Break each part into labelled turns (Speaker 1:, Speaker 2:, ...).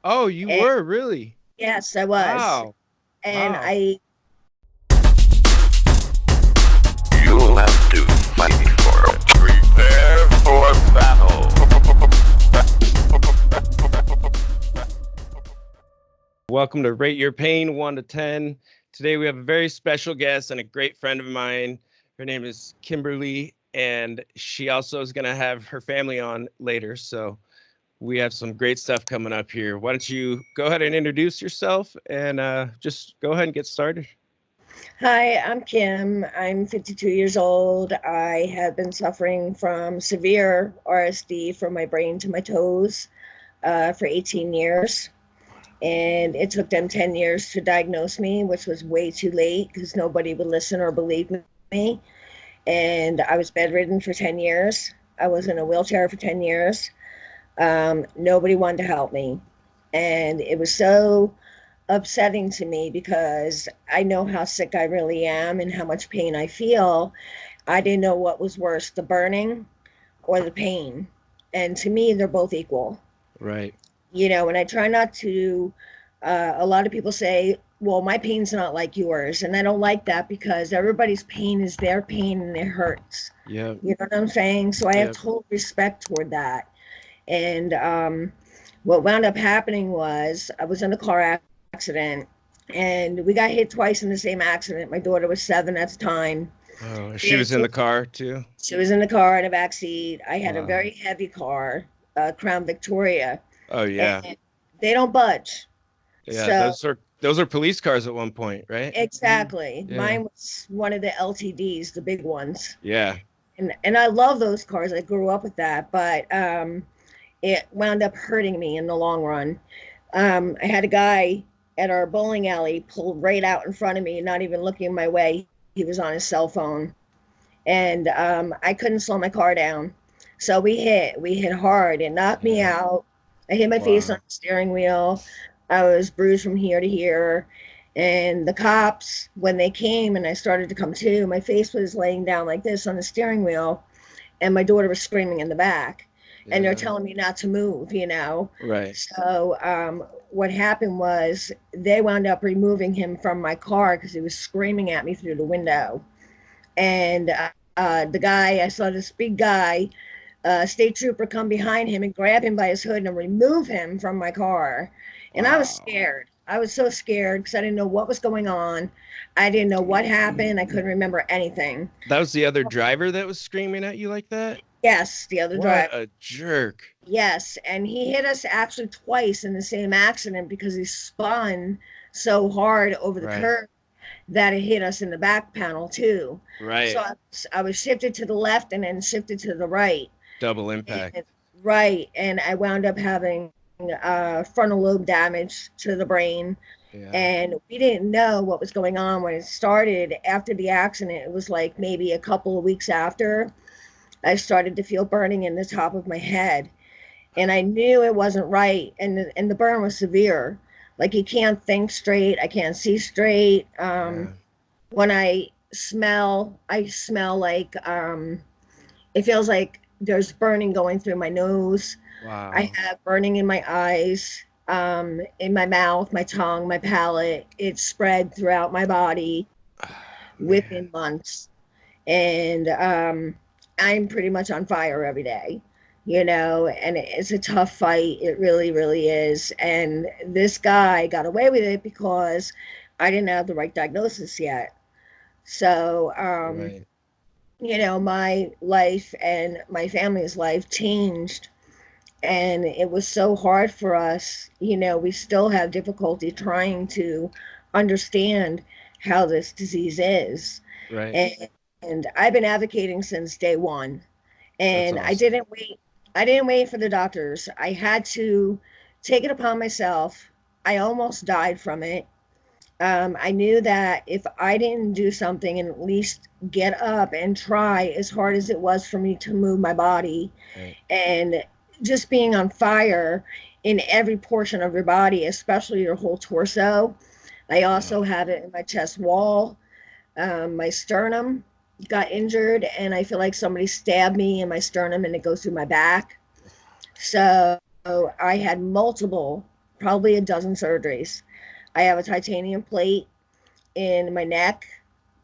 Speaker 1: Oh, you
Speaker 2: And
Speaker 1: were really?
Speaker 2: yes, I was.
Speaker 1: Wow.
Speaker 2: And
Speaker 1: Wow.
Speaker 2: I
Speaker 3: You'll have to fight for it. Prepare for battle.
Speaker 1: Welcome to Rate Your Pain 1 to 10. Today we have a very special guest and a great friend of mine. Her name is Kimberly, and she also is going to have her family on later. So we have some great stuff coming up here. Why don't you go ahead and introduce yourself and just go ahead and get started?
Speaker 2: Hi, I'm Kim. I'm 52 years old. I have been suffering from severe RSD from my brain to my toes for 18 years. And it took them 10 years to diagnose me, which was way too late because nobody would listen or believe me. And I was bedridden for 10 years. I was in a wheelchair for 10 years. Nobody wanted to help me. And it was so upsetting to me because I know how sick I really am and how much pain I feel. I didn't know what was worse, the burning or the pain. And to me, they're both equal.
Speaker 1: Right.
Speaker 2: And I try not to. A lot of people say, well, my pain's not like yours. And I don't like that because everybody's pain is their pain and it hurts.
Speaker 1: Yep.
Speaker 2: You know what I'm saying? So I have
Speaker 1: Yep.
Speaker 2: total respect toward that. And what wound up happening was I was in a car accident and we got hit twice in the same accident. My daughter was 7 at the time.
Speaker 1: Oh, she
Speaker 2: And
Speaker 1: was in the car too.
Speaker 2: she was in the car in a back seat. I had a
Speaker 1: Wow.
Speaker 2: very heavy car, Crown Victoria,
Speaker 1: Oh yeah.
Speaker 2: and they don't budge.
Speaker 1: Yeah,
Speaker 2: So
Speaker 1: those are police cars at one point, right?
Speaker 2: exactly,
Speaker 1: Yeah.
Speaker 2: mine was one of the LTDs, the big ones,
Speaker 1: Yeah.
Speaker 2: and I love those cars. I grew up with that, but it wound up hurting me in the long run. I had a guy at our bowling alley pull right out in front of me, not even looking my way. He was on his cell phone, and I couldn't slow my car down. So we hit hard. It knocked me
Speaker 1: Yeah.
Speaker 2: out. I hit my face on
Speaker 1: Wow.
Speaker 2: the steering wheel. I was bruised from here to here. And the cops, when they came and I started to come to, my face was laying down like this on the steering wheel, and my daughter was screaming in the back. And they're
Speaker 1: Yeah.
Speaker 2: telling me not to move.
Speaker 1: Right.
Speaker 2: So what happened was they wound up removing him from my car because he was screaming at me through the window. And the guy, I saw this big guy, state trooper, come behind him and grab him by his hood and remove him from my car. And I was
Speaker 1: Wow.
Speaker 2: scared. I was so scared because I didn't know what was going on. I didn't know what happened. I couldn't remember anything.
Speaker 1: That was the other driver that was screaming at you like that?
Speaker 2: Yes, the other
Speaker 1: What
Speaker 2: driver.
Speaker 1: a jerk.
Speaker 2: Yes, and he hit us actually twice in the same accident because he spun so hard over the
Speaker 1: Right.
Speaker 2: curb that it hit us in the back panel too. So
Speaker 1: Right.
Speaker 2: I was shifted to the left and then shifted to the right.
Speaker 1: Double
Speaker 2: And,
Speaker 1: impact.
Speaker 2: right, and I wound up having frontal lobe damage to the brain.
Speaker 1: Yeah.
Speaker 2: And we didn't know what was going on when it started after the accident. It was like maybe a couple of weeks after I started to feel burning in the top of my head, and I knew it wasn't right. And the burn was severe. Like you can't think straight. I can't see straight.
Speaker 1: Yeah.
Speaker 2: When I smell like it feels like there's burning going through my nose. I
Speaker 1: Wow.
Speaker 2: have burning in my eyes, in my mouth, my tongue, my palate. It's spread throughout my body within
Speaker 1: Man.
Speaker 2: months. And I'm pretty much on fire every day, and it's a tough fight. It really, really is. And this guy got away with it because I didn't have the right diagnosis yet. So,
Speaker 1: Right.
Speaker 2: my life and my family's life changed. And it was so hard for us. We still have difficulty trying to understand how this disease is.
Speaker 1: Right.
Speaker 2: And, and I've been advocating since day one.
Speaker 1: That's
Speaker 2: And
Speaker 1: awesome.
Speaker 2: I didn't wait for the doctors. I had to take it upon myself. I almost died from it. I knew that if I didn't do something and at least get up and try, as hard as it was for me to move my body,
Speaker 1: Right.
Speaker 2: and just being on fire in every portion of your body, especially your whole torso. I
Speaker 1: Yeah.
Speaker 2: also have it in my chest wall. My sternum got injured, and I feel like somebody stabbed me in my sternum and it goes through my back. So I had multiple probably a dozen surgeries. I have a titanium plate in my neck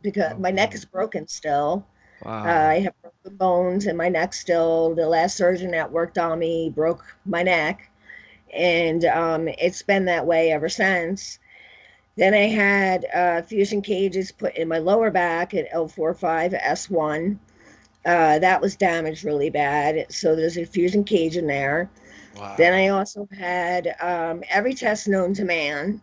Speaker 2: because my neck is broken still.
Speaker 1: Wow.
Speaker 2: I have broken bones in my neck still. The last surgeon that worked on me broke my neck, and it's been that way ever since. Then I had fusion cages put in my lower back at L45S1. That was damaged really bad. So there's a fusion cage in there. Then I
Speaker 1: Wow.
Speaker 2: also had every test known to man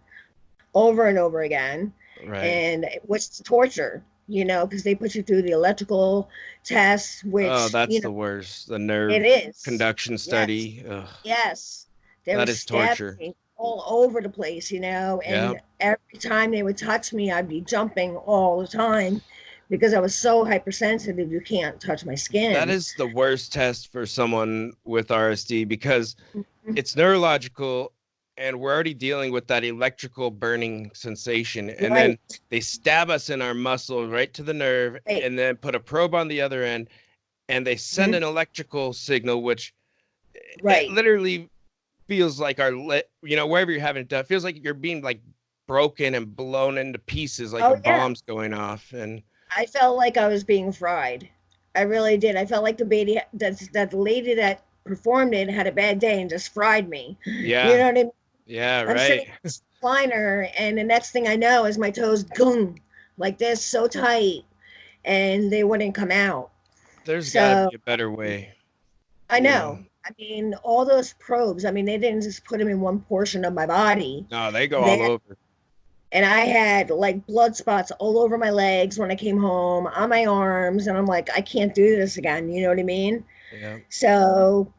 Speaker 2: over and over again,
Speaker 1: Right.
Speaker 2: and which is torture, because they put you through the electrical tests,
Speaker 1: Oh,
Speaker 2: which,
Speaker 1: that's the worst. The
Speaker 2: it
Speaker 1: nerve
Speaker 2: is.
Speaker 1: conduction
Speaker 2: Yes,
Speaker 1: study. Ugh,
Speaker 2: yes. They were
Speaker 1: that is
Speaker 2: stabbing
Speaker 1: torture.
Speaker 2: me all over the place,
Speaker 1: Yeah.
Speaker 2: and every time they would touch me, I'd be jumping all the time because I was so hypersensitive. You can't touch my
Speaker 1: That
Speaker 2: skin.
Speaker 1: is the worst test for someone with RSD because
Speaker 2: Mhm.
Speaker 1: it's neurological and we're already dealing with that electrical burning sensation. And
Speaker 2: Right,
Speaker 1: then they stab us in our muscle right to the nerve
Speaker 2: right,
Speaker 1: and then put a probe on the other end and they send
Speaker 2: mhm,
Speaker 1: an electrical signal, which it
Speaker 2: right.
Speaker 1: literally feels like wherever you're having it done, it feels like you're being like broken and blown into pieces like a
Speaker 2: Oh yeah,
Speaker 1: bomb's going off. And
Speaker 2: I felt like I was being fried. I really did. I felt like the lady that performed it had a bad day and just fried me. You
Speaker 1: yeah,
Speaker 2: know what I mean?
Speaker 1: yeah,
Speaker 2: I'm sitting
Speaker 1: right.
Speaker 2: in this recliner, and the next thing I know is my toes gung like this, so tight, and they wouldn't come out.
Speaker 1: There's got to
Speaker 2: So
Speaker 1: be a better way,
Speaker 2: I
Speaker 1: you know.
Speaker 2: know. I mean, all those probes. I mean, they didn't just put them in one portion of my body.
Speaker 1: No, they go all
Speaker 2: They
Speaker 1: over.
Speaker 2: And I had like blood spots all over my legs when I came home, on my arms, and I'm like, I can't do this again. You know what I mean?
Speaker 1: Yeah.
Speaker 2: So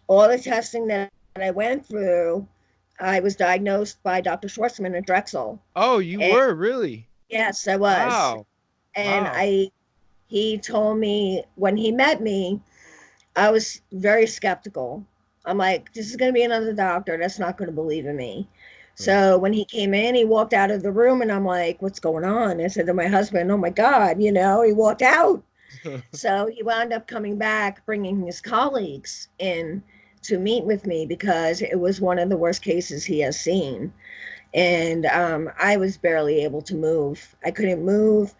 Speaker 2: all the testing that I went through, I was diagnosed by Dr. Schwartzman at Drexel.
Speaker 1: Oh, you
Speaker 2: And
Speaker 1: were really?
Speaker 2: yes, I was.
Speaker 1: Wow.
Speaker 2: And
Speaker 1: Wow.
Speaker 2: he told me when he met me, I was very skeptical. I'm like, this is going to be another doctor that's not going to believe in me.
Speaker 1: Hmm.
Speaker 2: So when he came in, he walked out of the room, and I'm like, what's going on? I said to my husband, oh my God, he walked out. So he wound up coming back, bringing his colleagues in to meet with me because it was one of the worst cases he has seen. And I was barely able to move. I couldn't move.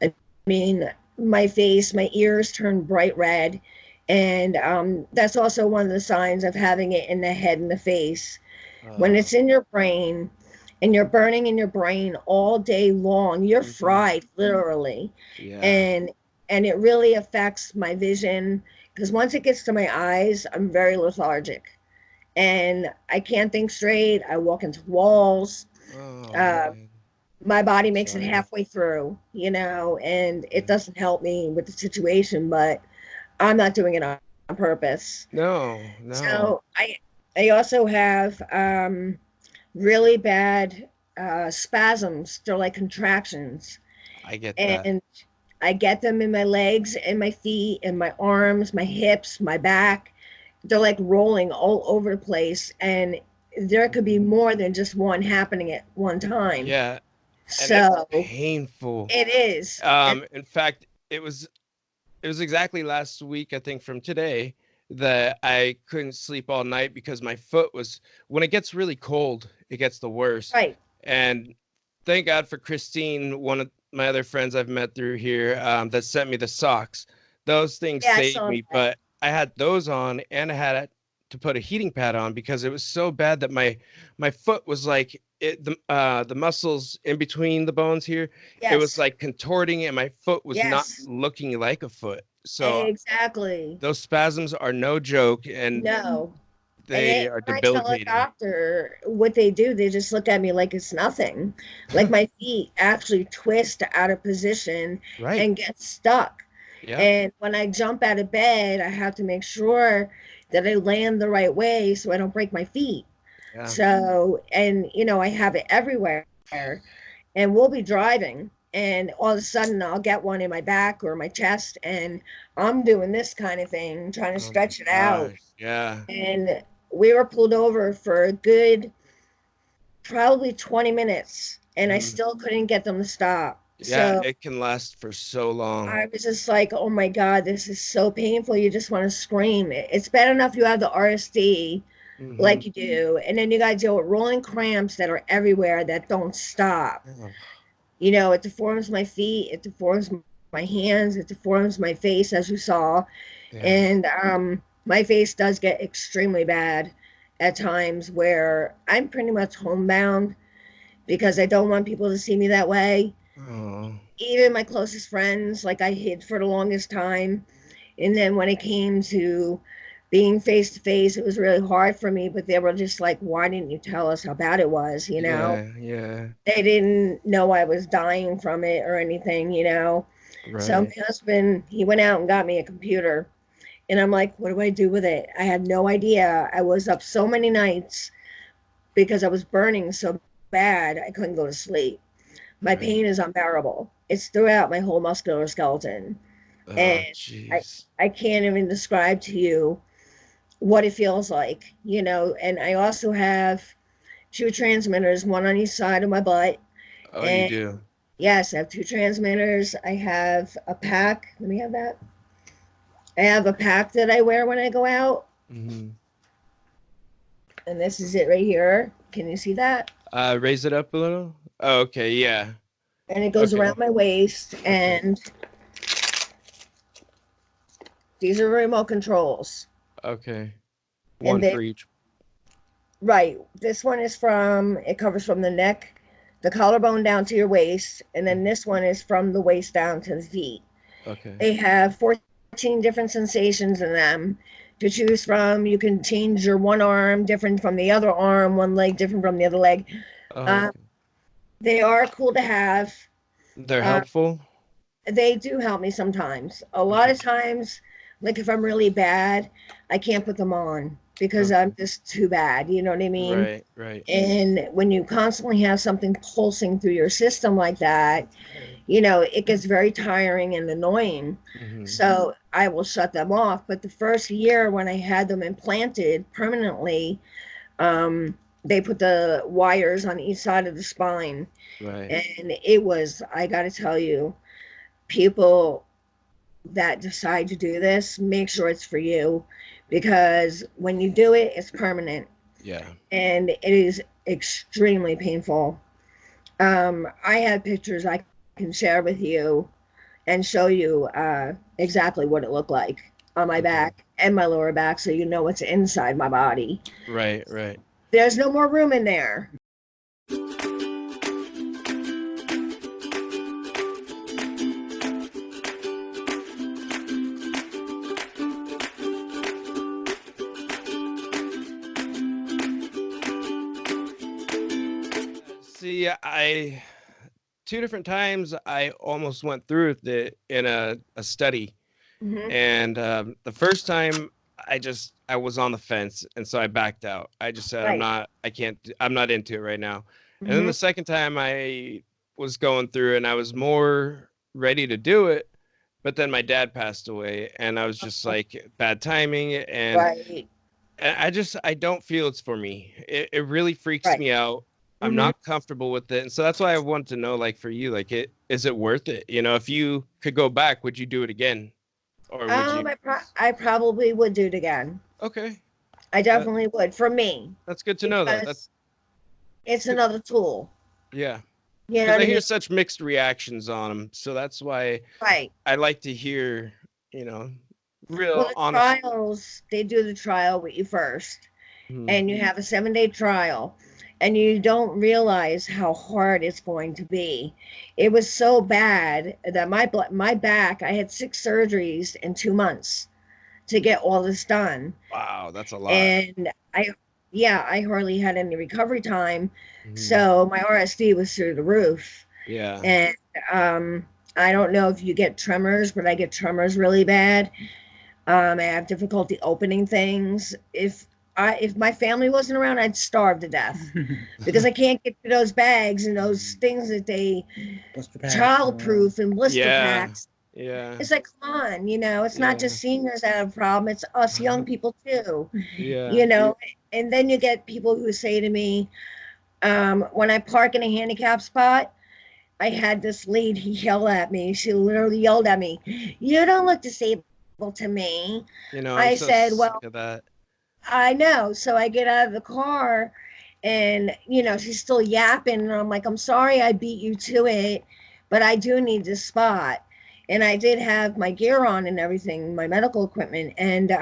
Speaker 2: I mean, my face, my ears turned bright red. And that's also one of the signs of having it in the head and the face. When
Speaker 1: uh,
Speaker 2: it's in your brain and you're burning in your brain all day long, you're
Speaker 1: mhm.
Speaker 2: fried literally.
Speaker 1: Yeah.
Speaker 2: And and it really affects my vision because once it gets to my eyes, I'm very lethargic and I can't think straight. I walk into walls.
Speaker 1: Oh
Speaker 2: Uh,
Speaker 1: man.
Speaker 2: my body
Speaker 1: I'm
Speaker 2: makes it
Speaker 1: sorry.
Speaker 2: halfway through, and it
Speaker 1: Yeah.
Speaker 2: doesn't help me with the situation, but I'm not doing it on purpose.
Speaker 1: No, no.
Speaker 2: So I also have really bad spasms. They're like contractions,
Speaker 1: I get that.
Speaker 2: and I get them in my legs and my feet and my arms, my hips, my back. They're like rolling all over the place, and there could be
Speaker 1: Mhm.
Speaker 2: more than just one happening at one time.
Speaker 1: Yeah, and it's
Speaker 2: So
Speaker 1: painful.
Speaker 2: it is. And
Speaker 1: In fact, it was exactly last week, I think, from today, that I couldn't sleep all night because my foot was, when it gets really cold, it gets the worst.
Speaker 2: right,
Speaker 1: And thank God for Christine, one of my other friends I've met through here, that sent me the socks. Those things
Speaker 2: yeah, I
Speaker 1: saved
Speaker 2: saw
Speaker 1: me,
Speaker 2: that.
Speaker 1: but I had those on and I had to put a heating pad on because it was so bad that my foot was like the muscles in between the bones here, it was
Speaker 2: Yes,
Speaker 1: like contorting and my foot was not
Speaker 2: yes,
Speaker 1: looking like a foot. So
Speaker 2: exactly.
Speaker 1: those spasms are no joke and
Speaker 2: No. And
Speaker 1: they are
Speaker 2: when I tell a
Speaker 1: debilitating.
Speaker 2: doctor what they do, they just look at me like it's nothing. Like my feet actually twist out of position
Speaker 1: Right.
Speaker 2: and get stuck.
Speaker 1: Yeah.
Speaker 2: And when I jump out of bed, I have to make sure that I land the right way so I don't break my feet.
Speaker 1: Yeah.
Speaker 2: So, and I have it everywhere. And we'll be driving, and all of a sudden I'll get one in my back or my chest, and I'm doing this kind of thing, trying to
Speaker 1: Oh my
Speaker 2: stretch it out.
Speaker 1: gosh. Yeah.
Speaker 2: And we were pulled over for a good probably 20 minutes, and I
Speaker 1: Mhm.
Speaker 2: still couldn't get them to stop.
Speaker 1: Yeah,
Speaker 2: So
Speaker 1: it can last for so long.
Speaker 2: I was just like, oh my God, this is so painful. You just want to scream. It's bad enough you have the RSD, like you do. And then you got to deal with rolling cramps that are everywhere that don't stop.
Speaker 1: Oh,
Speaker 2: You know, it deforms my feet, it deforms my hands, it deforms my face, as you saw.
Speaker 1: yeah.
Speaker 2: And my face does get extremely bad at times where I'm pretty much homebound because I don't want people to see me that way.
Speaker 1: Oh,
Speaker 2: Even my closest friends, like I hid for the longest time. And then when it came to being face to face, it was really hard for me. But they were just like, why didn't you tell us how bad it was? You know,
Speaker 1: yeah, yeah.
Speaker 2: they didn't know I was dying from it or anything, you know. So
Speaker 1: Right.
Speaker 2: my husband, he went out and got me a computer. And I'm like, what do I do with it? I had no idea. I was up so many nights because I was burning so bad, I couldn't go to sleep. My
Speaker 1: Right.
Speaker 2: pain is unbearable. It's throughout my whole muscular skeleton. And
Speaker 1: Oh,
Speaker 2: I,
Speaker 1: jeez.
Speaker 2: I can't even describe to you what it feels like, you know. And I also have two transmitters, one on each side of my butt.
Speaker 1: Oh, you
Speaker 2: And
Speaker 1: do.
Speaker 2: yes, I have two transmitters. I have a pack. Let me have that. I have a pack that I wear when I go out.
Speaker 1: Hmm.
Speaker 2: And this is it right here. Can you see that?
Speaker 1: Raise it up a little. Oh, okay. Yeah.
Speaker 2: And it goes
Speaker 1: Okay.
Speaker 2: around my waist.
Speaker 1: Okay.
Speaker 2: And these are remote controls.
Speaker 1: Okay.
Speaker 2: And
Speaker 1: One
Speaker 2: they,
Speaker 1: for each.
Speaker 2: right, this one is from, it covers from the neck, the collarbone down to your waist. And then
Speaker 1: Mhm.
Speaker 2: this one is from the waist down to the feet.
Speaker 1: Okay.
Speaker 2: They have 14 different sensations in them to choose from. You can change your one arm different from the other arm, one leg different from the other leg.
Speaker 1: Oh,
Speaker 2: Uh,
Speaker 1: okay.
Speaker 2: they are cool to have.
Speaker 1: They're
Speaker 2: Uh,
Speaker 1: helpful.
Speaker 2: they do help me sometimes. A lot
Speaker 1: Okay.
Speaker 2: of times, like if I'm really bad, I can't put them on because I'm
Speaker 1: Okay.
Speaker 2: just too bad. You know what I mean?
Speaker 1: Right. Right.
Speaker 2: And when you constantly have something pulsing through your system like that, you know, it gets very tiring and annoying.
Speaker 1: Hmm.
Speaker 2: So I will shut them off. But the first year when I had them implanted permanently, they put the wires on each side of the spine.
Speaker 1: Right.
Speaker 2: And it was, I got to tell you, people that decide to do this, make sure it's for you because when you do it, it's permanent
Speaker 1: Yeah.
Speaker 2: and it is extremely painful. I have pictures I can share with you and show you exactly what it looked like on my
Speaker 1: Okay.
Speaker 2: back and my lower back so you know what's inside my body.
Speaker 1: Right. Right.
Speaker 2: There's no more room in there.
Speaker 1: See, I two different times I almost went through with it in a study.
Speaker 2: Hmm.
Speaker 1: And the first time I was on the fence, and so I backed out. I just said
Speaker 2: Right.
Speaker 1: I can't, I'm not into it right now. And then
Speaker 2: Hmm.
Speaker 1: the second time I was going through and I was more ready to do it, but then my dad passed away and I was just like bad timing,
Speaker 2: Right.
Speaker 1: and I don't feel it's for me. It really freaks
Speaker 2: Right.
Speaker 1: me out. I'm
Speaker 2: Hmm.
Speaker 1: not comfortable with it. And so that's why I wanted to know, like, for you, like, is it worth it? You know, if you could go back, would you do it again? Or would you?
Speaker 2: I probably would do it again.
Speaker 1: Okay.
Speaker 2: I
Speaker 1: That
Speaker 2: definitely would for me
Speaker 1: that's good to know that.
Speaker 2: because it's another tool.
Speaker 1: Yeah.
Speaker 2: You know
Speaker 1: Because
Speaker 2: what
Speaker 1: I
Speaker 2: I
Speaker 1: hear
Speaker 2: mean?
Speaker 1: such mixed reactions on them. So that's why
Speaker 2: Right.
Speaker 1: I like to hear, you know,
Speaker 2: Well,
Speaker 1: real
Speaker 2: the
Speaker 1: honest.
Speaker 2: trials, they do the trial with you first,
Speaker 1: Mhm.
Speaker 2: and you have a 7 day trial, and you don't realize how hard it's going to be. It was so bad that my back, I had 6 surgeries in 2 months to get all this done.
Speaker 1: Wow, that's a lot.
Speaker 2: And yeah, I hardly had any recovery time.
Speaker 1: Mhm.
Speaker 2: So my RSD was through the roof.
Speaker 1: Yeah.
Speaker 2: And um, I don't know if you get tremors, but I get tremors really bad. I have difficulty opening things. If my family wasn't around, I'd starve to death because I can't get to those bags and those things that they childproof and blister
Speaker 1: Yeah.
Speaker 2: packs.
Speaker 1: Yeah.
Speaker 2: It's like, come on, you know, it's not
Speaker 1: Yeah.
Speaker 2: just seniors that have a problem, it's us young people too,
Speaker 1: Yeah.
Speaker 2: you know. And then you get people who say to me, when I park in a handicap spot, I had this lady yell at me. She literally yelled at me, "You don't look disabled to me."
Speaker 1: You know, I'm
Speaker 2: I
Speaker 1: so
Speaker 2: said,
Speaker 1: sick
Speaker 2: "Well,
Speaker 1: of that.
Speaker 2: I know. So I get out of the car and, she's still yapping. And I'm like, I'm sorry I beat you to it, but I do need this spot. And I did have my gear on and everything, my medical equipment. And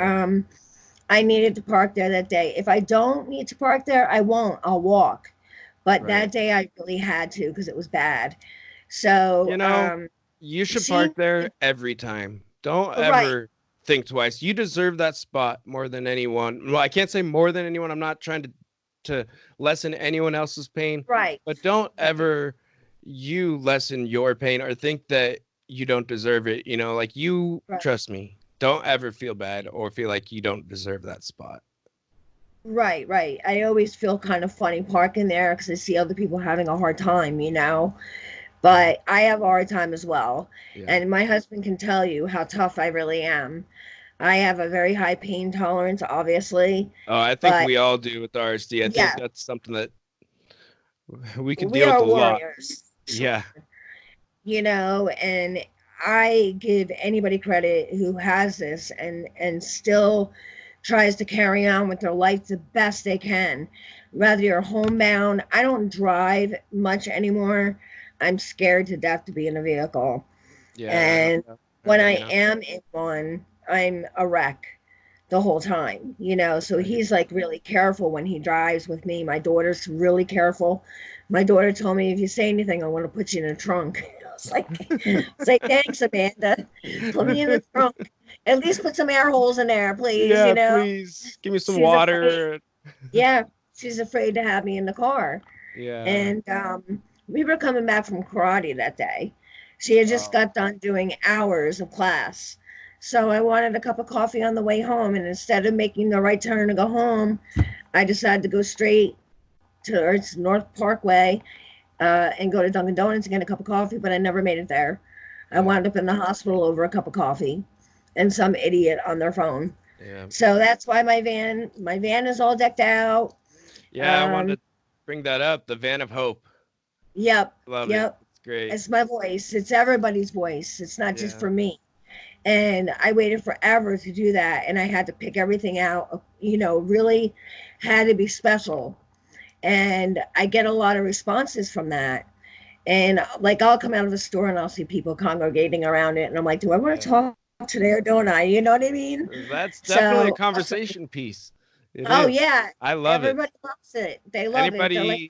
Speaker 2: I needed to park there that day. If I don't need to park there, I won't. I'll walk. But
Speaker 1: Right.
Speaker 2: that day I really had to because it was bad. So
Speaker 1: You know, you should
Speaker 2: she,
Speaker 1: park there every time. Don't
Speaker 2: right,
Speaker 1: ever think twice. You deserve that spot more than anyone. Well, I can't say more than anyone. I'm not trying to lessen anyone else's pain,
Speaker 2: right,
Speaker 1: but don't
Speaker 2: right,
Speaker 1: ever you lessen your pain or think that you don't deserve it. Like you
Speaker 2: right.
Speaker 1: trust me. Don't ever feel bad or feel like you don't deserve that spot.
Speaker 2: Right, right. I always feel kind of funny parking there because I see other people having a hard time.
Speaker 1: Mhm.
Speaker 2: But I have a hard time as well.
Speaker 1: Yeah.
Speaker 2: And my husband can tell you how tough I really am. I have a very high pain tolerance, obviously.
Speaker 1: Oh, I think
Speaker 2: But
Speaker 1: we all do with RSD. I think
Speaker 2: yeah,
Speaker 1: that's something that we can
Speaker 2: we
Speaker 1: deal with
Speaker 2: are
Speaker 1: a lot.
Speaker 2: warriors.
Speaker 1: Yeah.
Speaker 2: And I give anybody credit who has this and still tries to carry on with their life the best they can. Whether you're homebound, I don't drive much anymore. I'm scared to death to be in a vehicle.
Speaker 1: Yeah.
Speaker 2: And when I am in one, I'm a wreck the whole time. So
Speaker 1: Right.
Speaker 2: he's like really careful when he drives with me. My daughter's really careful. My daughter told me, if you say anything, I want to put you in a trunk. I was like, thanks, Amanda. Put me in the trunk. At least put some air holes in there, please.
Speaker 1: Yeah, please give me some
Speaker 2: She's afraid.
Speaker 1: water.
Speaker 2: Yeah, she's afraid to have me in the car.
Speaker 1: Yeah.
Speaker 2: And we were coming back from karate that day. She had just
Speaker 1: Oh,
Speaker 2: got done doing hours of class. So I wanted a cup of coffee on the way home. And instead of making the right turn to go home, I decided to go straight to North Parkway and go to Dunkin' Donuts and get a cup of coffee, but I never made it there. I
Speaker 1: yeah.
Speaker 2: wound up in the hospital over a cup of coffee and some idiot on their phone.
Speaker 1: Yeah.
Speaker 2: So that's why my van is all decked out.
Speaker 1: Yeah, I wanted
Speaker 2: Um,
Speaker 1: to bring that up. The Van of Hope.
Speaker 2: yep,
Speaker 1: Love it.
Speaker 2: yep.
Speaker 1: It's great.
Speaker 2: It's my voice. It's everybody's voice. It's not just
Speaker 1: Yeah.
Speaker 2: for me. And I waited forever to do that. And I had to pick everything out, really had to be special. And I get a lot of responses from that. And like I'll come out of the store and I'll see people congregating around it. And I'm like, do I want to
Speaker 1: Yeah.
Speaker 2: talk today or don't I? You know what I mean?
Speaker 1: That's definitely a
Speaker 2: So,
Speaker 1: conversation piece. It
Speaker 2: oh,
Speaker 1: is.
Speaker 2: yeah.
Speaker 1: I love it.
Speaker 2: Everybody loves it. They love it. They're like,
Speaker 1: Anybody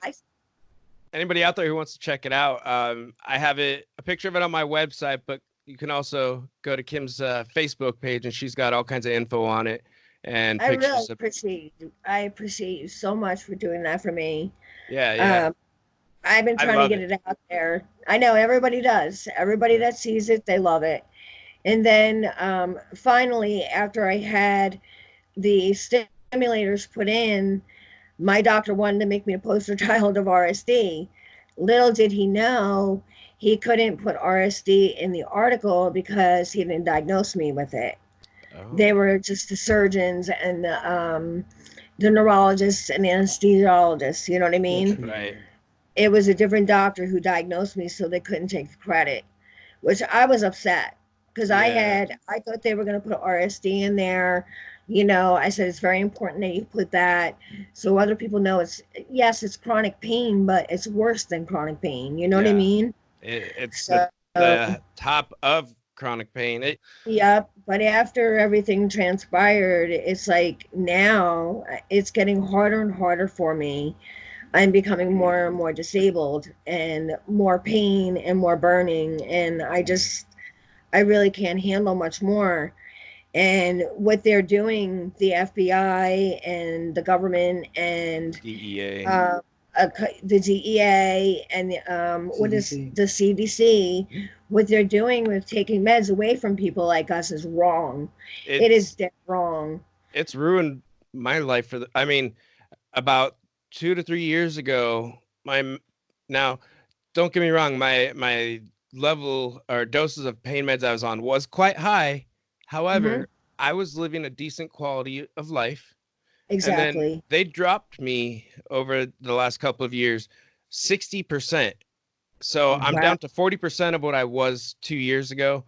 Speaker 1: anybody out there who wants to check it out, I have a picture of it on my website, but you can also go to Kim's Facebook page and she's got all kinds of info on it and
Speaker 2: I really
Speaker 1: pictures of
Speaker 2: appreciate you. I appreciate you so much for doing that for me.
Speaker 1: yeah, yeah.
Speaker 2: Um, I've been
Speaker 1: I
Speaker 2: trying to
Speaker 1: love
Speaker 2: get
Speaker 1: it.
Speaker 2: it out there. I know everybody does. Everybody
Speaker 1: Yeah.
Speaker 2: that sees it, they love it. And then finally, after I had the stimulators put in, my doctor wanted to make me a poster child of RSD. Little did he know he couldn't put RSD in the article because he didn't diagnose me with it. They
Speaker 1: Oh,
Speaker 2: were just the surgeons and the neurologists and anesthesiologists. You know what I mean?
Speaker 1: right.
Speaker 2: It was a different doctor who diagnosed me, so they couldn't take the credit, which I was upset because
Speaker 1: Yeah.
Speaker 2: I thought they were going to put RSD in there. I said it's very important that you put that so other people know yes, it's chronic pain, but it's worse than chronic pain. You know what I
Speaker 1: Yeah.
Speaker 2: mean?
Speaker 1: It's
Speaker 2: So,
Speaker 1: the top of chronic pain.
Speaker 2: yep. But after everything transpired, it's like now it's getting harder and harder for me. I'm becoming more and more disabled and more pain and more burning. And I really can't handle much more. And what they're doing, the FBI and the government and
Speaker 1: DEA.
Speaker 2: uh, the DEA and what is
Speaker 4: CDC.
Speaker 2: the CDC, what they're doing with taking meds away from people like us is wrong. It is
Speaker 1: It's
Speaker 2: dead wrong.
Speaker 1: it's ruined my life I mean, about 2 to 3 years ago, now don't get me wrong, my level or doses of pain meds I was on was quite high.
Speaker 2: Hmm.
Speaker 1: However, I was living a decent quality of life. And then
Speaker 2: Exactly.
Speaker 1: they dropped me over the last couple of years 60%. So I'm
Speaker 2: Wow.
Speaker 1: down to 40% of what I was 2 years ago.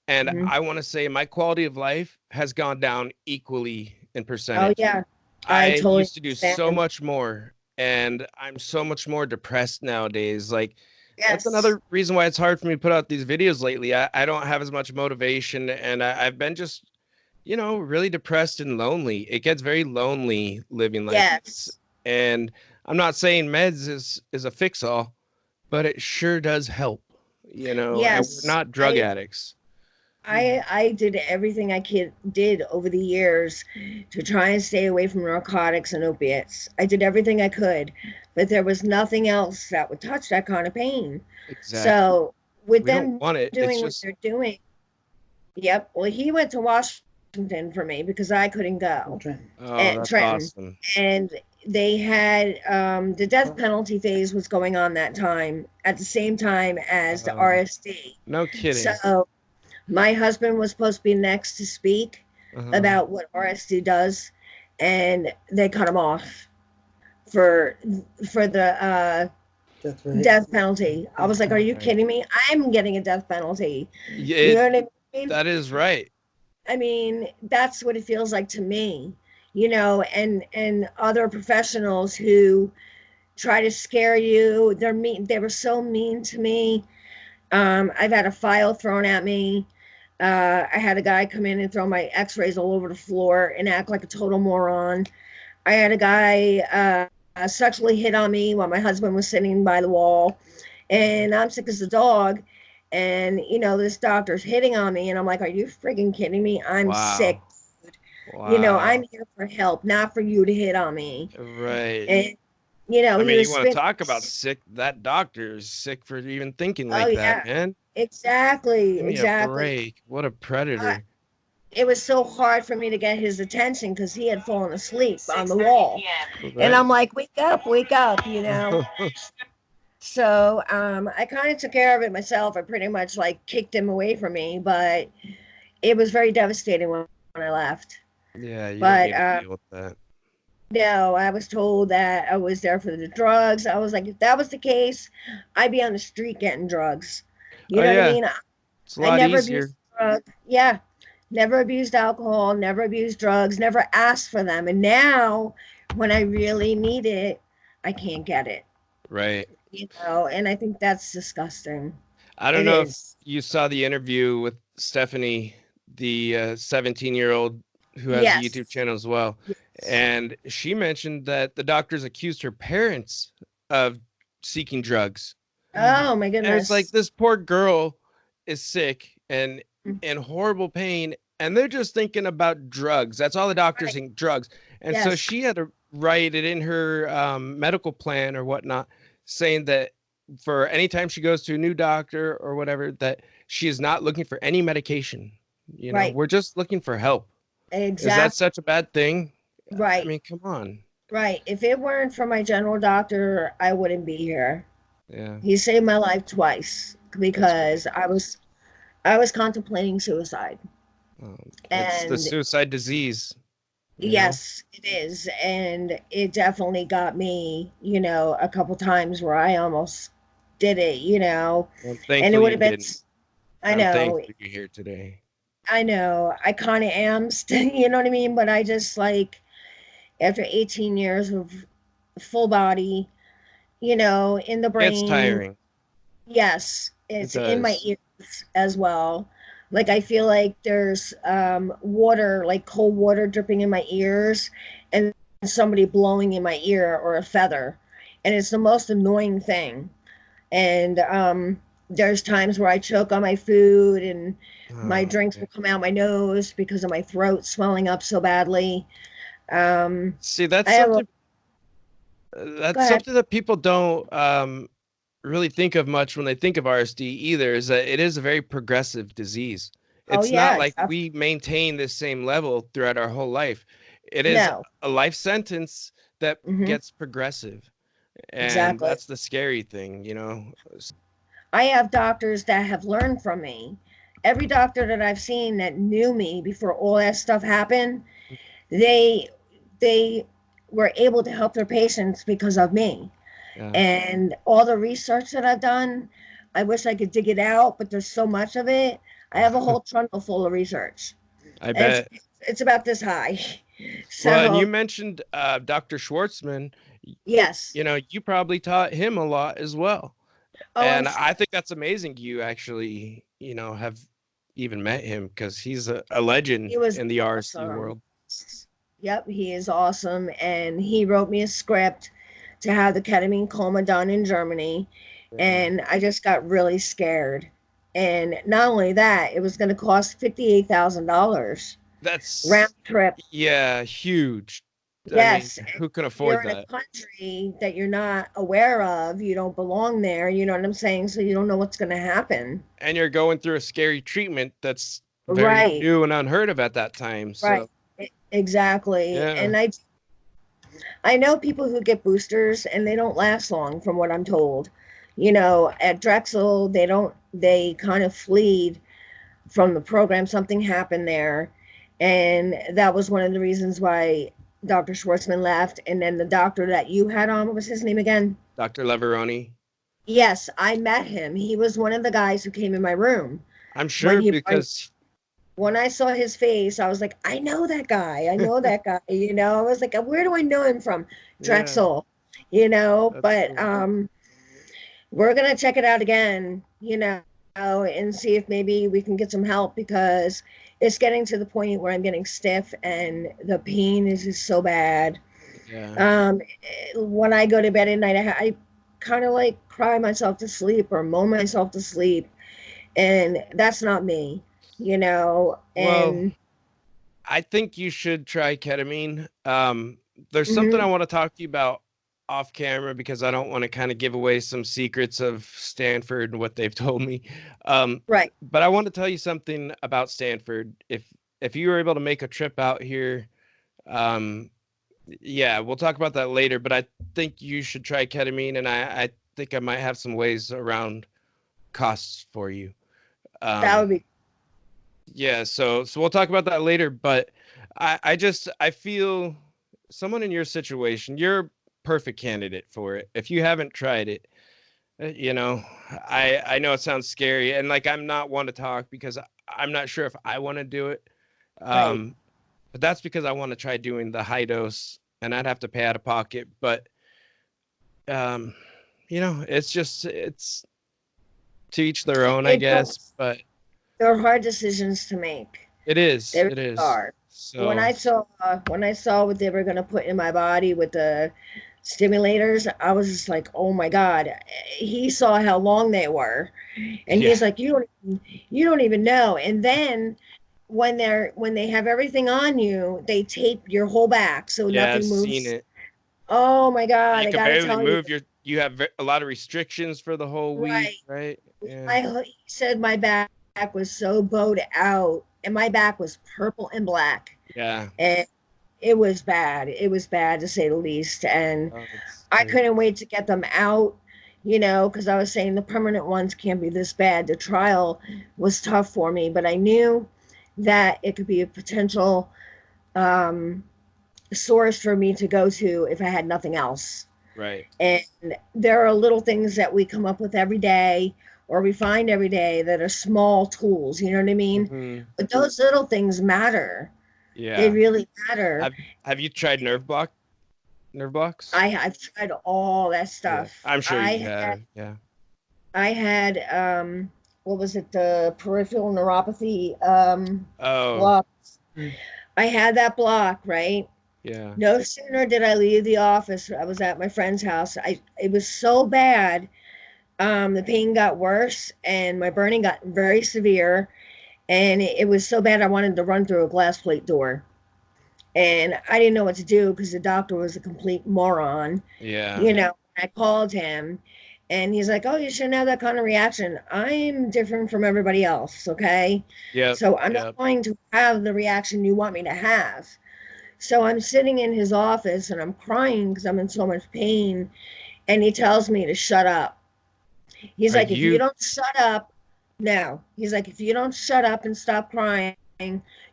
Speaker 1: And
Speaker 2: Hmm.
Speaker 1: I want to say my quality of life has gone down equally in
Speaker 2: Oh,
Speaker 1: percentage.
Speaker 2: yeah. I
Speaker 1: I
Speaker 2: totally
Speaker 1: used to do so
Speaker 2: understand.
Speaker 1: much more, and I'm so much more depressed nowadays. Like, that's
Speaker 2: Yes.
Speaker 1: another reason why it's hard for me to put out these videos lately. I don't have as much motivation, and I've been just, really depressed and lonely. It gets very lonely living like this.
Speaker 2: Yes.
Speaker 1: And I'm not saying meds is a fix all, but it sure does help, and we're
Speaker 2: Yes.
Speaker 1: not drug addicts.
Speaker 2: I did everything did over the years to try and stay away from narcotics and opiates. I did everything I could, but there was nothing else that would touch that kind of pain.
Speaker 1: Exactly.
Speaker 2: So with
Speaker 1: We don't
Speaker 2: them
Speaker 1: want it. It's
Speaker 2: doing what
Speaker 1: just,
Speaker 2: they're doing, yep. Well, he went to Washington for me because I couldn't go.
Speaker 1: oh,
Speaker 2: At
Speaker 1: that's
Speaker 2: Trenton,
Speaker 1: awesome.
Speaker 2: and they had the death penalty phase was going on that time at the same time as the
Speaker 1: Uh,
Speaker 2: RSD.
Speaker 1: no kidding.
Speaker 2: So my husband was supposed to be next to speak
Speaker 1: Uh-huh.
Speaker 2: about what RSD does, and they cut him off for the death penalty. I was like, "Are you
Speaker 1: Right.
Speaker 2: kidding me? I'm getting a death penalty."
Speaker 1: Yeah,
Speaker 2: You know what I mean?
Speaker 1: that is right.
Speaker 2: I mean, that's what it feels like to me, you know, and other professionals who try to scare you. They're mean. They were so mean to me. I've had a file thrown at me. I had a guy come in and throw my X-rays all over the floor and act like a total moron. I had a guy sexually hit on me while my husband was sitting by the wall, and I'm sick as a dog. And this doctor's hitting on me, and I'm like, "Are you freaking kidding me? I'm sick.
Speaker 1: Wow. Wow.
Speaker 2: I'm here for help, not for you to hit on me."
Speaker 1: Right.
Speaker 2: And
Speaker 1: I
Speaker 2: he
Speaker 1: mean, you
Speaker 2: was
Speaker 1: want to
Speaker 2: spitting.
Speaker 1: talk about sick? That doctor is sick for even thinking
Speaker 2: Oh
Speaker 1: like that,
Speaker 2: yeah,
Speaker 1: man.
Speaker 2: exactly,
Speaker 1: Give me a
Speaker 2: exactly.
Speaker 1: break. What a
Speaker 2: I,
Speaker 1: predator.
Speaker 2: it was so hard for me to get his attention because he had fallen asleep on the wall, and
Speaker 1: Right.
Speaker 2: I'm like, wake up, you know." So I kind of took care of it myself. I pretty much like kicked him away from me, but it was very devastating when I left.
Speaker 1: Yeah, you don't
Speaker 2: But
Speaker 1: need to deal with that.
Speaker 2: no, I was told that I was there for the drugs. I was like, if that was the case, I'd be on the street getting drugs. You
Speaker 1: Oh
Speaker 2: know what I
Speaker 1: yeah,
Speaker 2: mean?
Speaker 1: it's a
Speaker 2: I
Speaker 1: lot
Speaker 2: never abused
Speaker 1: easier.
Speaker 2: drugs. Yeah, never abused alcohol, never abused drugs, never asked for them. And now, when I really need it, I can't get it.
Speaker 1: Right.
Speaker 2: And I think that's disgusting.
Speaker 1: I don't
Speaker 2: It
Speaker 1: know if
Speaker 2: is.
Speaker 1: you saw the interview with Stephanie, the 17-year-old who has a YouTube
Speaker 2: Yes.
Speaker 1: channel as well.
Speaker 2: Yes.
Speaker 1: And she mentioned that the doctors accused her parents of seeking drugs.
Speaker 2: Oh my
Speaker 1: And it's like
Speaker 2: goodness.
Speaker 1: this poor girl is sick and in horrible pain, and they're just thinking about drugs. That's all the doctors
Speaker 2: Right.
Speaker 1: think, drugs. And so
Speaker 2: Yes.
Speaker 1: she had to write it in her medical plan or whatnot, saying that for anytime she goes to a new doctor or whatever, that she is not looking for any medication.
Speaker 2: Right.
Speaker 1: We're just looking for help. Is that
Speaker 2: Exactly.
Speaker 1: such a bad thing? I
Speaker 2: Right.
Speaker 1: mean, come on.
Speaker 2: Right. If it weren't for my general doctor, I wouldn't be here.
Speaker 1: Yeah,
Speaker 2: He saved my life twice
Speaker 1: that's
Speaker 2: because
Speaker 1: great.
Speaker 2: I was contemplating suicide.
Speaker 1: It's the
Speaker 2: And
Speaker 1: suicide disease.
Speaker 2: yes, it is. And it definitely got me, a couple times where I almost did it.
Speaker 1: Well,
Speaker 2: And it
Speaker 1: thankfully
Speaker 2: would
Speaker 1: you
Speaker 2: have been,
Speaker 1: didn't.
Speaker 2: I
Speaker 1: I'm
Speaker 2: know,
Speaker 1: thankful you're here today.
Speaker 2: I know, I kind of am still, you know what I mean? But I just like, after 18 years of full body, in the
Speaker 1: It's
Speaker 2: brain,
Speaker 1: tiring.
Speaker 2: yes,
Speaker 1: It
Speaker 2: it's in my
Speaker 1: does.
Speaker 2: ears as well. Like I feel like there's water, like cold water dripping in my ears, and somebody blowing in my ear or a feather. And it's the most annoying thing. And there's times where I choke on my food and my
Speaker 1: Oh,
Speaker 2: drinks
Speaker 1: yeah.
Speaker 2: will come out my nose because of my throat swelling up so badly.
Speaker 1: See,
Speaker 2: I have a, go
Speaker 1: that's
Speaker 2: ahead.
Speaker 1: something that people don't really think of much when they think of RSD either, is that it is a very progressive disease.
Speaker 2: Oh
Speaker 1: It's not
Speaker 2: yeah,
Speaker 1: like we maintain the same level throughout our whole life. It is
Speaker 2: no.
Speaker 1: a life sentence that
Speaker 2: Hmm.
Speaker 1: gets progressive. And
Speaker 2: Exactly.
Speaker 1: that's the scary thing.
Speaker 2: I have doctors that have learned from me. Every doctor that I've seen that knew me before all that stuff happened, they they were able to help their patients because of me.
Speaker 1: Yeah,
Speaker 2: And all the research that I've done, I wish I could dig it out, but there's so much of it. I have a whole trundle full of research.
Speaker 1: I
Speaker 2: And it's
Speaker 1: bet.
Speaker 2: it's about this high.
Speaker 1: Well, and
Speaker 2: So
Speaker 1: you mentioned Dr. Schwartzman.
Speaker 2: yes.
Speaker 1: You probably taught him a lot as well.
Speaker 2: Oh, I'm
Speaker 1: And
Speaker 2: sure
Speaker 1: I think that's amazing you actually, have even met him because he's a legend
Speaker 2: he was
Speaker 1: in the RSD
Speaker 2: awesome.
Speaker 1: world.
Speaker 2: Yep, he is awesome. And he wrote me a script to have the ketamine coma done in Germany.
Speaker 1: Yeah.
Speaker 2: And I just got really scared. And not only that, it was going to cost $58,000 round
Speaker 1: That's,
Speaker 2: trip.
Speaker 1: yeah, huge. I mean,
Speaker 2: Yes,
Speaker 1: who can
Speaker 2: you're
Speaker 1: afford
Speaker 2: in a
Speaker 1: that?
Speaker 2: country that you're not aware of. You don't belong there. You know what I'm saying? So you don't know what's going to happen.
Speaker 1: And you're going through a scary treatment that's very
Speaker 2: Right,
Speaker 1: new and unheard of at that time.
Speaker 2: right.
Speaker 1: So,
Speaker 2: Exactly.
Speaker 1: yeah.
Speaker 2: And I know people who get boosters and they don't last long from what I'm told. At Drexel, they kind of fleed from the program. Something happened there. And that was one of the reasons why Dr. Schwartzman left. And then the doctor that you had on, what was his name again?
Speaker 1: Dr. Leveroni,
Speaker 2: Yes, I met him. He was one of the guys who came in my room
Speaker 1: I'm
Speaker 2: when
Speaker 1: sure
Speaker 2: he
Speaker 1: because,
Speaker 2: when I saw his face. I was like, I know that guy. I know that guy. I was like, where do I know him from?
Speaker 1: yeah,
Speaker 2: Drexel.
Speaker 1: that's
Speaker 2: But
Speaker 1: cool.
Speaker 2: we're gonna check it out again. And see if maybe we can get some help because it's getting to the point where I'm getting stiff and the pain is just so bad.
Speaker 1: Yeah.
Speaker 2: Um, when I go to bed at night, I kind of like cry myself to sleep or moan myself to sleep, and that's not me,
Speaker 1: Well,
Speaker 2: And
Speaker 1: I think you should try ketamine. There's something I
Speaker 2: mhm,
Speaker 1: want to talk to you about off camera because I don't want to kind of give away some secrets of Stanford and what they've told me.
Speaker 2: right,
Speaker 1: But I want to tell you something about Stanford. If you were able to make a trip out here, um, yeah, we'll talk about that later. But I think you should try ketamine, and I think I might have some ways around costs for you.
Speaker 2: that
Speaker 1: Um,
Speaker 2: would be
Speaker 1: yeah, so we'll talk about that later, but I feel someone in your situation, you're a perfect candidate for it. If you haven't tried it, I know it sounds scary and like I'm not one to talk because I'm not sure if I want to do it.
Speaker 2: right.
Speaker 1: Um, but that's because I want to try doing the high dose and I'd have to pay out of pocket, but um, it's to each their own, I
Speaker 2: It
Speaker 1: guess,
Speaker 2: does.
Speaker 1: but
Speaker 2: They're hard decisions to make.
Speaker 1: it is.
Speaker 2: They really
Speaker 1: It is.
Speaker 2: are. When
Speaker 1: So,
Speaker 2: I saw when I saw what they were going to put in my body with the stimulators, I was just like, "Oh my God." He saw how long they were, and
Speaker 1: yeah.
Speaker 2: he's like, "You don't even know." And then when they have everything on you, they tape your whole back so
Speaker 1: Yeah, I've
Speaker 2: nothing
Speaker 1: seen
Speaker 2: moves.
Speaker 1: it.
Speaker 2: Oh my God,
Speaker 1: You
Speaker 2: I
Speaker 1: can
Speaker 2: got to
Speaker 1: barely
Speaker 2: tell you.
Speaker 1: move. You have a lot of restrictions for the whole week,
Speaker 2: Right.
Speaker 1: right? Yeah.
Speaker 2: He said my back was so bowed out and my back was purple and black.
Speaker 1: Yeah.
Speaker 2: And it was bad. It was bad to say the least. And
Speaker 1: Oh, it's
Speaker 2: I
Speaker 1: crazy.
Speaker 2: couldn't wait to get them out, because I was saying the permanent ones can't be this bad. The trial was tough for me, but I knew that it could be a potential um, source for me to go to if I had nothing else.
Speaker 1: Right.
Speaker 2: And there are little things that we come up with every day or we find every day that are small tools, you know what I mean?
Speaker 1: Hmm.
Speaker 2: But those little things matter. They
Speaker 1: Yeah.
Speaker 2: really matter.
Speaker 1: Have Have you tried nerve blocks?
Speaker 2: I've tried all that
Speaker 1: Yeah.
Speaker 2: stuff.
Speaker 1: I'm sure you have. Yeah.
Speaker 2: I had what was it, the peripheral neuropathy
Speaker 1: Oh.
Speaker 2: block. I had that block, right?
Speaker 1: Yeah.
Speaker 2: No sooner did I leave the office, I was at my friend's house. It was so bad. The pain got worse and my burning got very severe. And it was so bad I wanted to run through a glass plate door. And I didn't know what to do because the doctor was a complete moron.
Speaker 1: Yeah.
Speaker 2: I called him and he's like, "Oh, you shouldn't have that kind of reaction. I'm different from everybody else, okay?
Speaker 1: Yep.
Speaker 2: So I'm not
Speaker 1: Yep.
Speaker 2: going to have the reaction you want me to have." So I'm sitting in his office and I'm crying because I'm in so much pain. And he tells me to shut up. He's
Speaker 1: Are
Speaker 2: like, if you
Speaker 1: you
Speaker 2: don't shut up, no. He's like, if you don't shut up and stop crying,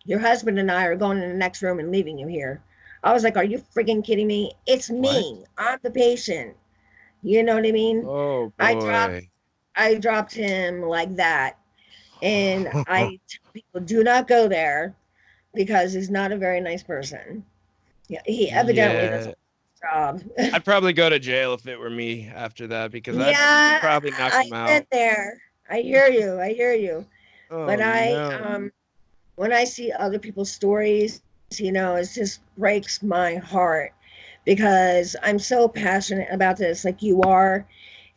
Speaker 2: your husband and I are going in the next room and leaving you here. I was like, are you freaking kidding me? It's
Speaker 1: what?
Speaker 2: me. I'm the patient. You know what I mean?
Speaker 1: Oh
Speaker 2: I dropped
Speaker 1: boy.
Speaker 2: I dropped him like that. And I tell people do not go there because he's not a very nice person. Yeah, he evidently does
Speaker 1: Yeah,
Speaker 2: a job.
Speaker 1: I'd probably go to jail if it were me after that because I'd
Speaker 2: Yeah,
Speaker 1: probably knock
Speaker 2: I
Speaker 1: him out.
Speaker 2: went there. I hear you. I hear you.
Speaker 1: Oh
Speaker 2: But
Speaker 1: no.
Speaker 2: when I see other people's stories, it just breaks my heart because I'm so passionate about this, like you are.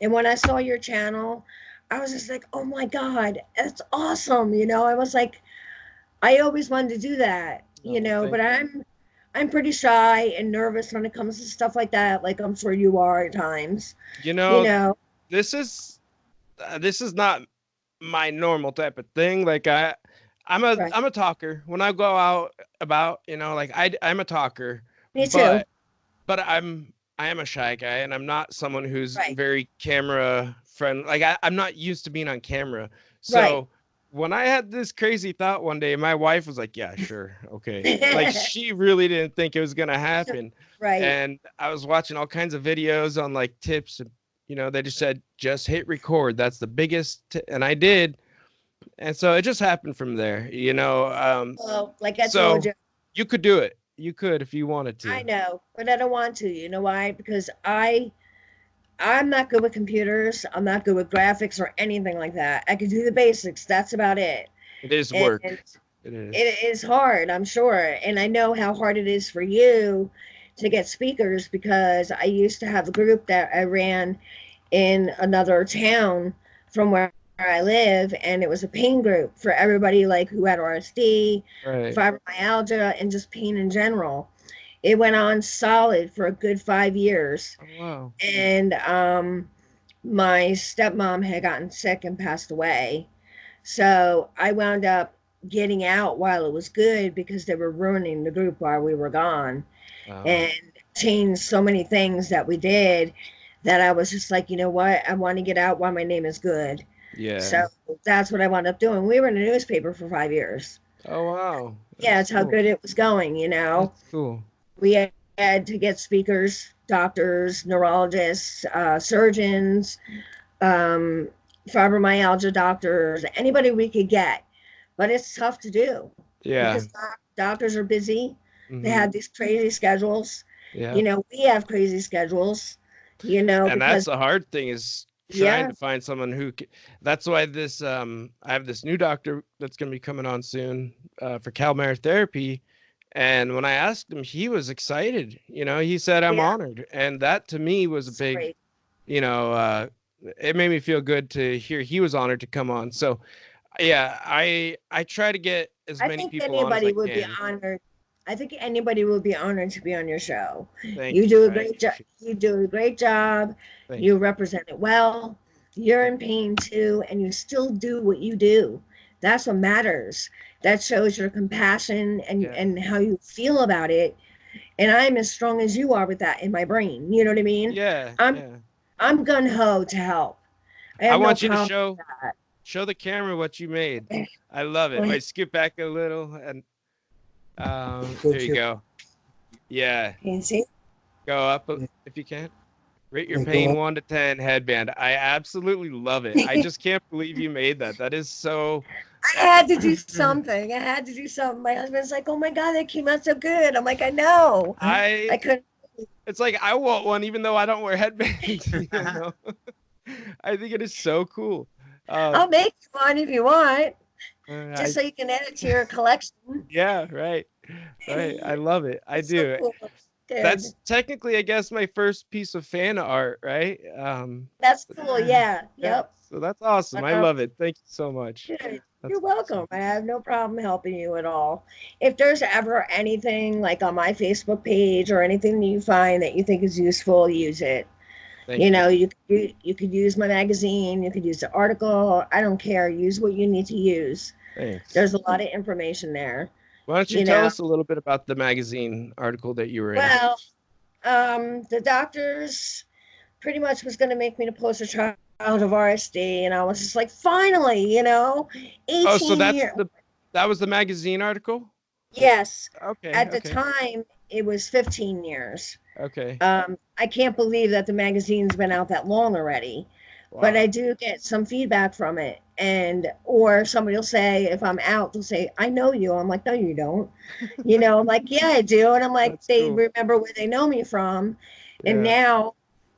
Speaker 2: And when I saw your channel, I was just like, oh my God, that's awesome. I was like, I always wanted to do that,
Speaker 1: Oh,
Speaker 2: but
Speaker 1: thank you.
Speaker 2: I'm pretty shy and nervous when it comes to stuff like that, like I'm sure you are at times,
Speaker 1: You
Speaker 2: you
Speaker 1: know,
Speaker 2: know.
Speaker 1: this is this is not my normal type of thing. Like
Speaker 2: Right.
Speaker 1: I'm a talker. When I go out about, like I'm a talker,
Speaker 2: Me too.
Speaker 1: but I am a shy guy and I'm not someone who's
Speaker 2: Right.
Speaker 1: very camera friendly. Like I'm not used to being on camera.
Speaker 2: Right.
Speaker 1: So when I had this crazy thought one day, my wife was like, "Yeah, sure. Okay." Like she really didn't think it was going to happen.
Speaker 2: Right.
Speaker 1: And I was watching all kinds of videos on like tips and they just said just hit record. That's the and I did. And so it just happened from there.
Speaker 2: Well, like I told
Speaker 1: So
Speaker 2: you,
Speaker 1: you could do it. You could if you wanted
Speaker 2: I
Speaker 1: to.
Speaker 2: know, but I don't want to. You know why? Because I'm not good with computers. I'm not good with graphics or anything like that. I can do the basics. That's about it.
Speaker 1: It is
Speaker 2: And
Speaker 1: work.
Speaker 2: it
Speaker 1: It is.
Speaker 2: is hard, I'm sure. And I know how hard it is for you to get speakers because I used to have a group that I ran in another town from where I live, and it was a pain group for everybody like who had RSD,
Speaker 1: Right.
Speaker 2: fibromyalgia, and just pain in general. It went on solid for a good 5 years,
Speaker 1: Oh wow.
Speaker 2: and my stepmom had gotten sick and passed away. So I wound up getting out while it was good because they were ruining the group while we were gone
Speaker 1: Oh
Speaker 2: and changed so many things that we did that I was just like, you know what? I want to get out while my name is good.
Speaker 1: yeah.
Speaker 2: So that's what I wound up doing. We were in a newspaper for 5 years.
Speaker 1: Oh wow.
Speaker 2: Yeah,
Speaker 1: That's
Speaker 2: it's how
Speaker 1: cool.
Speaker 2: good it was going.
Speaker 1: That's cool.
Speaker 2: We had to get speakers, doctors, neurologists, surgeons, um, fibromyalgia doctors, anybody we could get. But it's tough to do
Speaker 1: Yeah.
Speaker 2: because doctors are busy. They
Speaker 1: Hmm.
Speaker 2: have these crazy schedules.
Speaker 1: Yeah.
Speaker 2: We have crazy schedules,
Speaker 1: And that's
Speaker 2: because,
Speaker 1: the hard thing is trying
Speaker 2: yeah,
Speaker 1: to find someone that's why I have this new doctor that's going to be coming on soon for Calmare therapy. And when I asked him, he was excited. He said, I'm
Speaker 2: yeah,
Speaker 1: honored. And that to me was a
Speaker 2: it's
Speaker 1: big,
Speaker 2: great.
Speaker 1: you know, uh, it made me feel good to hear he was honored to come on. So yeah, I try to get as
Speaker 2: I
Speaker 1: many
Speaker 2: think
Speaker 1: people on as I
Speaker 2: anybody would be
Speaker 1: can.
Speaker 2: honored. I think anybody would be honored to be on your show.
Speaker 1: Thank
Speaker 2: You
Speaker 1: you.
Speaker 2: do a
Speaker 1: I
Speaker 2: great job.
Speaker 1: appreciate
Speaker 2: You do a great job.
Speaker 1: it. Thank
Speaker 2: You
Speaker 1: you.
Speaker 2: represent it well. You're in pain too, and you still do what you do. That's what matters. That shows your compassion and
Speaker 1: Yeah.
Speaker 2: how you feel about it. And I'm as strong as you are with that in my brain. You know what I mean?
Speaker 1: Yeah.
Speaker 2: I'm
Speaker 1: Yeah.
Speaker 2: I'm gun ho to help. I
Speaker 1: I
Speaker 2: have no
Speaker 1: want you to
Speaker 2: problem
Speaker 1: show the camera what you made.
Speaker 2: with
Speaker 1: I love it.
Speaker 2: that.
Speaker 1: Might skip back a little and there you go. Yeah.
Speaker 2: Can you see?
Speaker 1: Go up if you can. Rate your
Speaker 2: Like, go
Speaker 1: pain
Speaker 2: up.
Speaker 1: 1 to 10 headband. I absolutely love it. I just can't believe you made that. That is so
Speaker 2: I had to do something. I had to do something. My husband's like, "Oh my God, that came out so good." I'm like, "I know." I
Speaker 1: I
Speaker 2: couldn't.
Speaker 1: it's like I want one even though I don't wear headbands. I think it is so cool.
Speaker 2: I'll
Speaker 1: Um
Speaker 2: make you one if you want, just
Speaker 1: I
Speaker 2: so you can add it to your collection.
Speaker 1: yeah, right. Right. I love it. I
Speaker 2: It's so
Speaker 1: do.
Speaker 2: cool. Good.
Speaker 1: That's technically I guess my first piece of fan art, right?
Speaker 2: That's cool. Yeah.
Speaker 1: Yeah,
Speaker 2: Yep.
Speaker 1: so that's awesome. I
Speaker 2: Um,
Speaker 1: love it. Thank you so much.
Speaker 2: Good. You're
Speaker 1: That's
Speaker 2: welcome.
Speaker 1: awesome.
Speaker 2: I have no problem helping you at all. If there's ever anything like on my Facebook page or anything that you find that you think is useful, use it.
Speaker 1: Thank you.
Speaker 2: You could use my magazine, you could use the article. I don't care. Use what you need to use.
Speaker 1: Thanks.
Speaker 2: There's a lot of information there.
Speaker 1: Why don't you
Speaker 2: You
Speaker 1: tell
Speaker 2: know.
Speaker 1: us a little bit about the magazine article that you were in?
Speaker 2: Well, the doctors pretty much was going to make me the poster child of RSD, and I was just like, finally,
Speaker 1: Oh, so
Speaker 2: 18 years.
Speaker 1: that was the magazine article?
Speaker 2: Yes,
Speaker 1: Okay,
Speaker 2: at the
Speaker 1: okay,
Speaker 2: time it was 15 years.
Speaker 1: okay.
Speaker 2: I can't believe that the magazine's been out that long already, but I
Speaker 1: Wow.
Speaker 2: do get some feedback from it. And or somebody will say, if I'm out, they'll say, I know you. I'm like, no, you don't. You know, I'm like, yeah, I do. And I'm like,
Speaker 1: That's
Speaker 2: they
Speaker 1: cool.
Speaker 2: remember where they know me from. And
Speaker 1: Yeah,
Speaker 2: now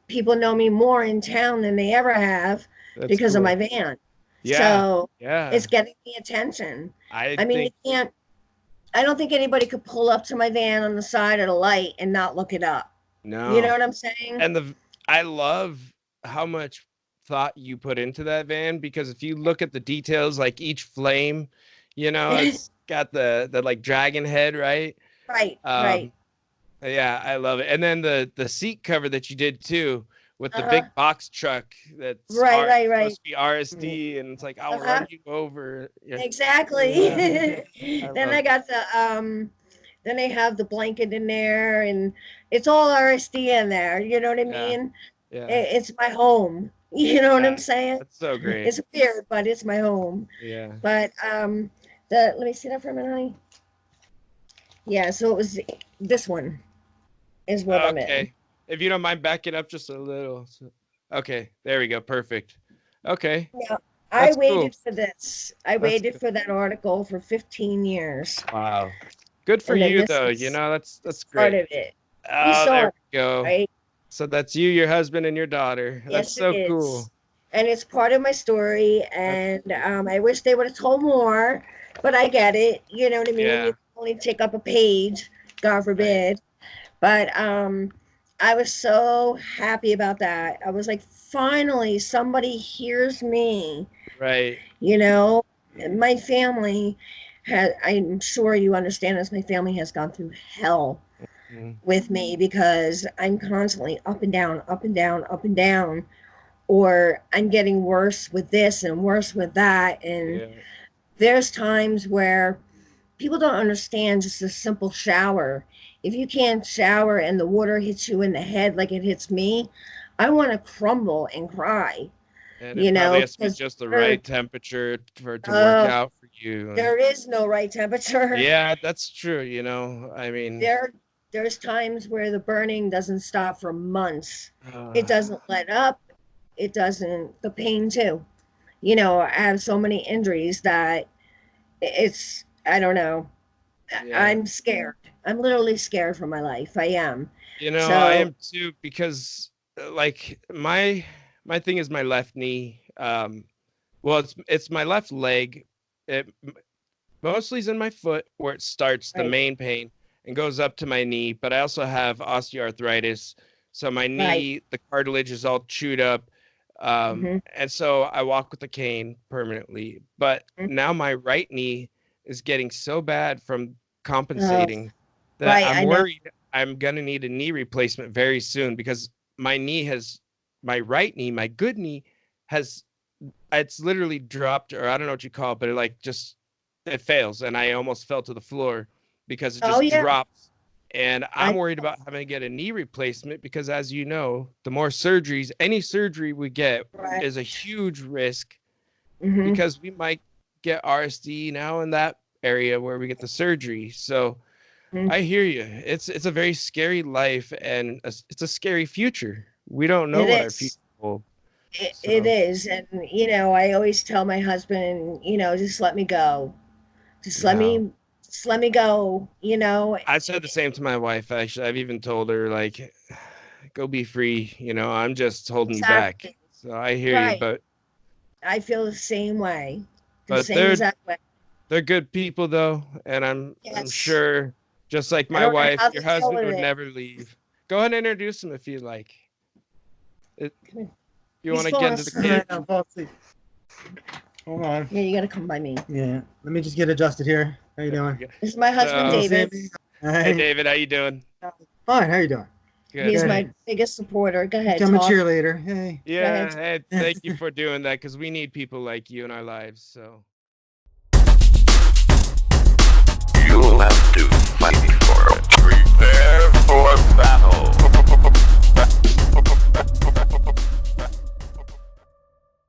Speaker 2: people know me more in town than they ever have
Speaker 1: that's
Speaker 2: because of my
Speaker 1: cool.
Speaker 2: van.
Speaker 1: Yeah,
Speaker 2: So it's
Speaker 1: yeah.
Speaker 2: getting the attention.
Speaker 1: I
Speaker 2: I mean, you
Speaker 1: think
Speaker 2: can't, I don't think anybody could pull up to my van on the side of the light and not look it up. You know
Speaker 1: no.
Speaker 2: what I'm saying?
Speaker 1: And I love how much thought you put into that van, because if you look at the details, like each flame, it's got the like dragon head, right?
Speaker 2: Right, right.
Speaker 1: Um, yeah, I love it. And then the seat cover that you did too, with the
Speaker 2: Uh-huh.
Speaker 1: big box truck that's
Speaker 2: Right, right,
Speaker 1: supposed
Speaker 2: right.
Speaker 1: to be RSD, and it's like, I'll
Speaker 2: Uh-huh.
Speaker 1: run you over. Yeah,
Speaker 2: Exactly.
Speaker 1: yeah, I
Speaker 2: Then
Speaker 1: love
Speaker 2: I got the then they have the blanket in there and it's all RSD in there. You know what I
Speaker 1: it. Yeah,
Speaker 2: mean?
Speaker 1: yeah,
Speaker 2: It's my home. You know what I'm
Speaker 1: yeah.
Speaker 2: saying?
Speaker 1: That's so great.
Speaker 2: It's weird, but it's my home.
Speaker 1: Yeah.
Speaker 2: But the let me see that for a minute, honey. Yeah, so it was this one is what I'm in.
Speaker 1: Okay. If you don't mind backing up just a little. Okay, there we go. Perfect. Okay,
Speaker 2: Yeah, I
Speaker 1: that's cool.
Speaker 2: waited for this. I
Speaker 1: That's
Speaker 2: waited for that article for 15 years.
Speaker 1: wow. Good for
Speaker 2: And then
Speaker 1: you
Speaker 2: this
Speaker 1: though.
Speaker 2: is
Speaker 1: That's
Speaker 2: part
Speaker 1: great.
Speaker 2: of it. You
Speaker 1: Oh,
Speaker 2: saw
Speaker 1: there
Speaker 2: it,
Speaker 1: we go.
Speaker 2: right?
Speaker 1: So that's you, your husband, and your daughter. That's
Speaker 2: Yes, it
Speaker 1: so
Speaker 2: is.
Speaker 1: cool.
Speaker 2: And it's part of my story.
Speaker 1: That's
Speaker 2: And
Speaker 1: great.
Speaker 2: I wish they would have told more, but I get it. You know what I mean? You
Speaker 1: Yeah.
Speaker 2: can only take up a page, God
Speaker 1: Right.
Speaker 2: forbid. But I was so happy about that. I was like, finally, somebody hears me.
Speaker 1: Right.
Speaker 2: You know, my family has, I'm sure you understand this, my family has gone through hell
Speaker 1: Mhm.
Speaker 2: with me because I'm constantly up and down, up and down, up and down, or I'm getting worse with this and worse with that. And
Speaker 1: Yeah.
Speaker 2: there's times where people don't understand just a simple shower. If you can't shower and the water hits you in the head like it hits me, I want to crumble and cry,
Speaker 1: And it
Speaker 2: you
Speaker 1: probably
Speaker 2: know,
Speaker 1: has to be
Speaker 2: because
Speaker 1: just the
Speaker 2: water,
Speaker 1: right temperature for it to work
Speaker 2: uh,
Speaker 1: out for you. And
Speaker 2: there is no right temperature.
Speaker 1: yeah, that's true. I mean,
Speaker 2: There, there's times where the burning doesn't stop for months. It
Speaker 1: uh,
Speaker 2: doesn't let up. It doesn't, the pain too. You know, I have so many injuries that it's, I don't know.
Speaker 1: yeah.
Speaker 2: I'm scared. I'm literally scared for my life. I am.
Speaker 1: I
Speaker 2: So,
Speaker 1: am too, because like my thing is my left knee. Well, it's my left leg. It mostly is in my foot where it starts the
Speaker 2: right,
Speaker 1: main pain and goes up to my knee, but I also have osteoarthritis. So my
Speaker 2: right.
Speaker 1: knee, the cartilage is all chewed up.
Speaker 2: Hmm.
Speaker 1: And so I walk with a cane permanently. But now my right knee is getting so bad from
Speaker 2: Oh,
Speaker 1: compensating that
Speaker 2: right.
Speaker 1: I'm
Speaker 2: I know.
Speaker 1: worried I'm gonna need a knee replacement very soon, because my knee has my right knee, my good knee, has it's literally dropped, or I don't know what you call it, but it like just it fails, and I almost fell to the floor because it
Speaker 2: Oh,
Speaker 1: just
Speaker 2: yeah.
Speaker 1: drops. And I'm
Speaker 2: I,
Speaker 1: worried about having to get a knee replacement, because as you know, the more surgeries, any surgery we get
Speaker 2: right.
Speaker 1: is a huge risk,
Speaker 2: Hmm.
Speaker 1: because we might get RSD now in that area where we get the surgery. So I hear you. It's a very scary life, and it's a scary future. We don't know
Speaker 2: It
Speaker 1: what our future
Speaker 2: is.
Speaker 1: holds.
Speaker 2: It
Speaker 1: So
Speaker 2: is. And, you know, I always tell my husband, you know, just let me go. Just let
Speaker 1: no.
Speaker 2: me, just let me go, you know.
Speaker 1: I said the same to my wife, actually. I've even told her, like, go be free. I'm just holding you back.
Speaker 2: Exactly.
Speaker 1: So I hear you,
Speaker 2: Right.
Speaker 1: but
Speaker 2: I feel the same way. The
Speaker 1: but
Speaker 2: same
Speaker 1: they're
Speaker 2: exact way.
Speaker 1: they're good people though, and I'm
Speaker 2: Yes.
Speaker 1: sure, just like
Speaker 2: I
Speaker 1: my
Speaker 2: don't know
Speaker 1: wife,
Speaker 2: how
Speaker 1: your
Speaker 2: they deal
Speaker 1: husband
Speaker 2: with
Speaker 1: would
Speaker 2: it.
Speaker 1: never leave. Go ahead and introduce him if you like. It,
Speaker 2: Come here.
Speaker 1: you want
Speaker 2: He's
Speaker 1: to get
Speaker 2: falling
Speaker 1: into the
Speaker 2: asleep.
Speaker 1: cave?
Speaker 4: I'm falling asleep. Hold on.
Speaker 2: Yeah, you got to come by me.
Speaker 4: Yeah. Let me just get adjusted here. How you
Speaker 1: There we
Speaker 4: doing?
Speaker 1: go.
Speaker 2: This is my husband,
Speaker 1: So,
Speaker 4: Hey,
Speaker 2: David.
Speaker 4: Sammy.
Speaker 1: hey
Speaker 4: Hey.
Speaker 1: David, how you doing?
Speaker 4: Fine. How you doing?
Speaker 1: Good.
Speaker 2: He's
Speaker 4: Good.
Speaker 2: my biggest supporter. Go ahead,
Speaker 4: Become a
Speaker 2: talk.
Speaker 4: cheerleader. Hey.
Speaker 2: Go
Speaker 1: Yeah,
Speaker 2: ahead.
Speaker 1: hey, thank you for doing that, because we need people like you in our lives. So